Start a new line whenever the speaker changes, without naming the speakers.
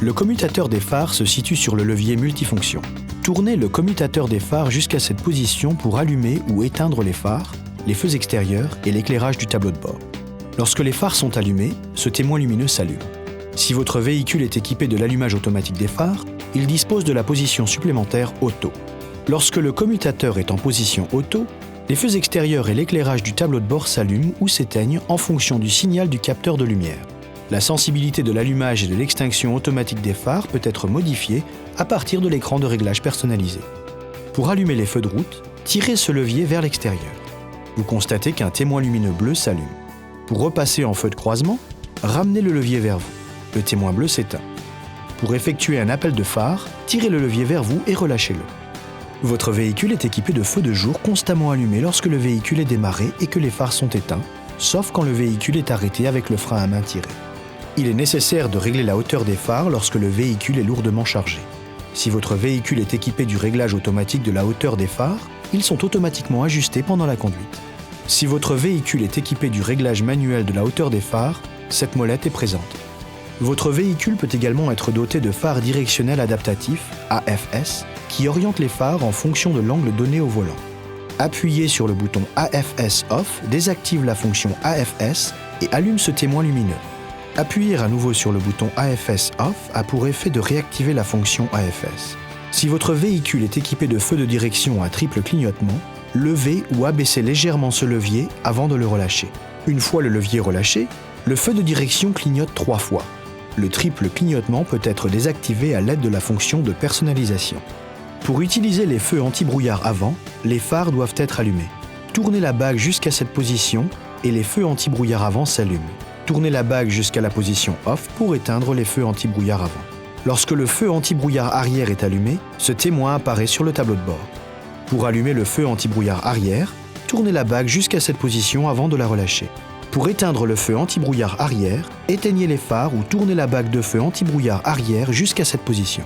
Le commutateur des phares se situe sur le levier multifonction. Tournez le commutateur des phares jusqu'à cette position pour allumer ou éteindre les phares, les feux extérieurs et l'éclairage du tableau de bord. Lorsque les phares sont allumés, ce témoin lumineux s'allume. Si votre véhicule est équipé de l'allumage automatique des phares, il dispose de la position supplémentaire auto. Lorsque le commutateur est en position auto, les feux extérieurs et l'éclairage du tableau de bord s'allument ou s'éteignent en fonction du signal du capteur de lumière. La sensibilité de l'allumage et de l'extinction automatique des phares peut être modifiée à partir de l'écran de réglage personnalisé. Pour allumer les feux de route, tirez ce levier vers l'extérieur. Vous constatez qu'un témoin lumineux bleu s'allume. Pour repasser en feu de croisement, ramenez le levier vers vous. Le témoin bleu s'éteint. Pour effectuer un appel de phare, tirez le levier vers vous et relâchez-le. Votre véhicule est équipé de feux de jour constamment allumés lorsque le véhicule est démarré et que les phares sont éteints, sauf quand le véhicule est arrêté avec le frein à main tiré. Il est nécessaire de régler la hauteur des phares lorsque le véhicule est lourdement chargé. Si votre véhicule est équipé du réglage automatique de la hauteur des phares, ils sont automatiquement ajustés pendant la conduite. Si votre véhicule est équipé du réglage manuel de la hauteur des phares, cette molette est présente. Votre véhicule peut également être doté de phares directionnels adaptatifs, AFS, qui orientent les phares en fonction de l'angle donné au volant. Appuyez sur le bouton AFS Off désactive la fonction AFS et allume ce témoin lumineux. Appuyer à nouveau sur le bouton AFS Off a pour effet de réactiver la fonction AFS. Si votre véhicule est équipé de feux de direction à triple clignotement, levez ou abaissez légèrement ce levier avant de le relâcher. Une fois le levier relâché, le feu de direction clignote 3 fois. Le triple clignotement peut être désactivé à l'aide de la fonction de personnalisation. Pour utiliser les feux anti-brouillard avant, les phares doivent être allumés. Tournez la bague jusqu'à cette position et les feux anti-brouillard avant s'allument. Tournez la bague jusqu'à la position off pour éteindre les feux anti-brouillard avant. Lorsque le feu anti-brouillard arrière est allumé, ce témoin apparaît sur le tableau de bord. Pour allumer le feu anti-brouillard arrière, tournez la bague jusqu'à cette position avant de la relâcher. Pour éteindre le feu anti-brouillard arrière, éteignez les phares ou tournez la bague de feu anti-brouillard arrière jusqu'à cette position.